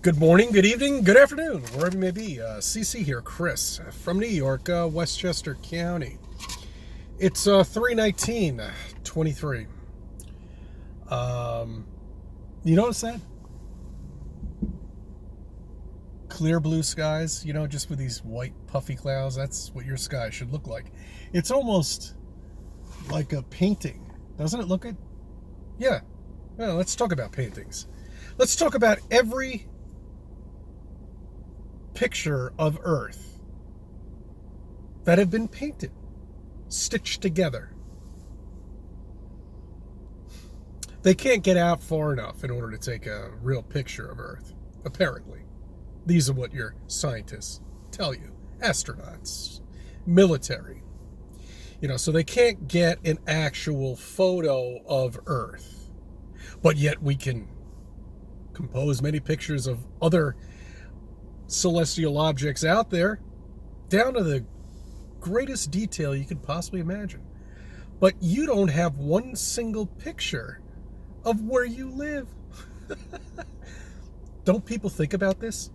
Good morning, good evening, good afternoon, wherever you may be. CC here, Chris, from New York, Westchester County. It's 3/19/23. You notice that? Clear blue skies, just with these white puffy clouds. That's what your sky should look like. It's almost like a painting. Doesn't it look it? Yeah. Well, let's talk about paintings. Let's talk about every picture of Earth that have been painted, stitched together. They can't get out far enough in order to take a real picture of Earth, apparently. These are what your scientists tell you. Astronauts, military. So they can't get an actual photo of Earth. But yet we can compose many pictures of other celestial objects out there, down to the greatest detail you could possibly imagine. But you don't have one single picture of where you live. Don't people think about this?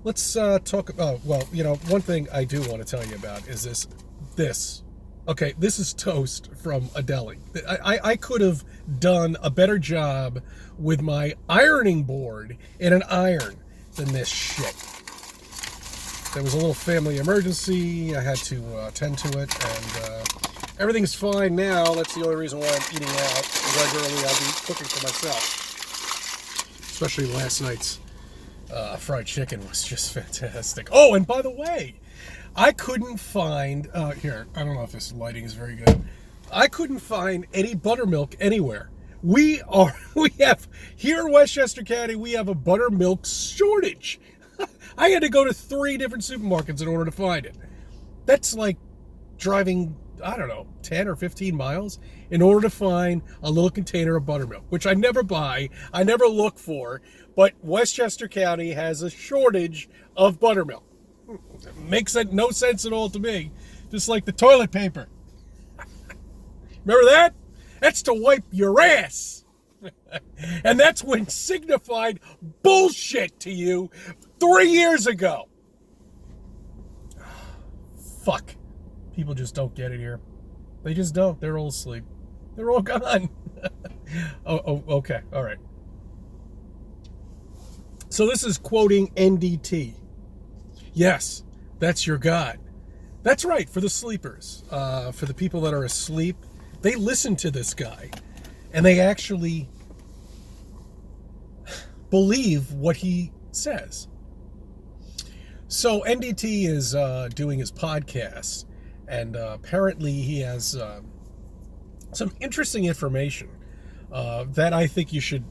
Let's talk about, one thing I do want to tell you about is this. Okay, this is toast from a deli. I could have done a better job with my ironing board and an iron than this shit. There was a little family emergency. I had to attend to it, and everything's fine now. That's the only reason why I'm eating out regularly. I'll be cooking for myself. Especially last night's fried chicken was just fantastic. Oh, and by the way, I couldn't find, here, I don't know if this lighting is very good. I couldn't find any buttermilk anywhere. We have, here in Westchester County, we have a buttermilk shortage. I had to go to 3 different supermarkets in order to find it. That's like driving, 10 or 15 miles in order to find a little container of buttermilk, which I never buy, I never look for, but Westchester County has a shortage of buttermilk. It makes no sense at all to me. Just like the toilet paper. Remember that? That's to wipe your ass. And that's when signified bullshit to you 3 years ago. Fuck. People just don't get it here. They just don't. They're all asleep. They're all gone. Okay. All right. So this is quoting NDT. Yes, that's your God. That's right, for the sleepers. For the people that are asleep, they listen to this guy. And they actually believe what he says. So NDT is doing his podcast. And apparently he has some interesting information that I think you should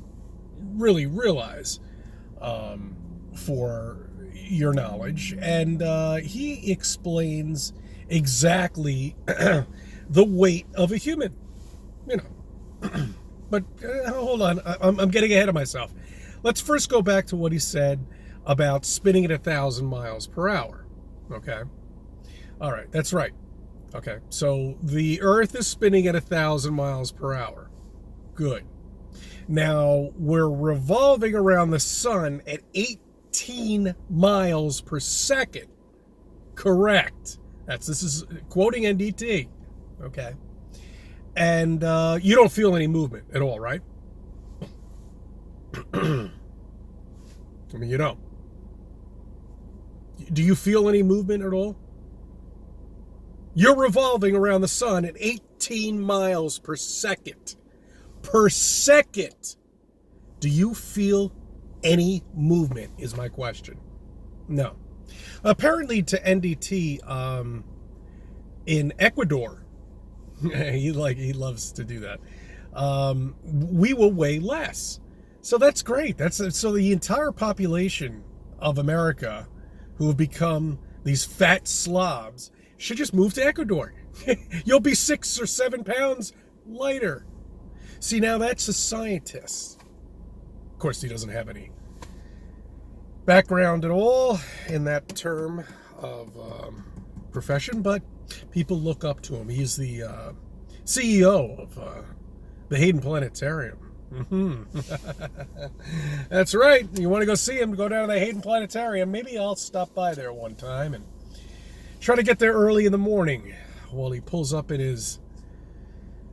really realize for your knowledge. And he explains exactly the weight of a human. But hold on, I'm getting ahead of myself. Let's first go back to what he said about spinning at 1,000 miles per hour. Okay? All right, that's right. Okay, so the Earth is spinning at 1,000 miles per hour. Good. Now, we're revolving around the sun at 18 miles per second. Correct. This is quoting NDT. Okay. And you don't feel any movement at all, right? I mean, you don't. Do you feel any movement at all? You're revolving around the sun at 18 miles per second. Per second. Do you feel any movement is my question. No. Apparently to NDT, in Ecuador, he loves to do that, we will weigh less. So that's great. So the entire population of America who have become these fat slobs should just move to Ecuador. You'll be 6 or 7 pounds lighter. See, now that's a scientist. Of course, he doesn't have any background at all in that term of profession, but people look up to him. He's the CEO of the Hayden Planetarium. That's right. You want to go see him, go down to the Hayden Planetarium. Maybe I'll stop by there one time and try to get there early in the morning while he pulls up in his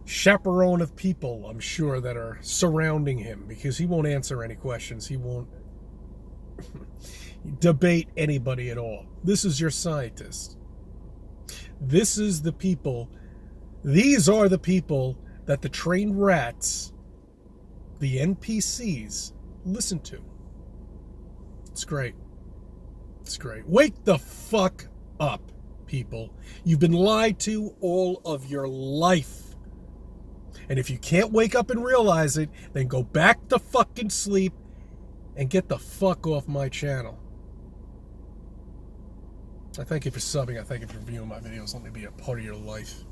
chaperone of people, I'm sure, that are surrounding him, because he won't answer any questions. He won't debate anybody at all. This is your scientist. This is the people. These are the people that the trained rats, the NPCs, listen to. It's great. It's great. Wake the fuck up, people. You've been lied to all of your life. And if you can't wake up and realize it, then go back to fucking sleep and get the fuck off my channel. I thank you for subbing. I thank you for viewing my videos. Let me be a part of your life.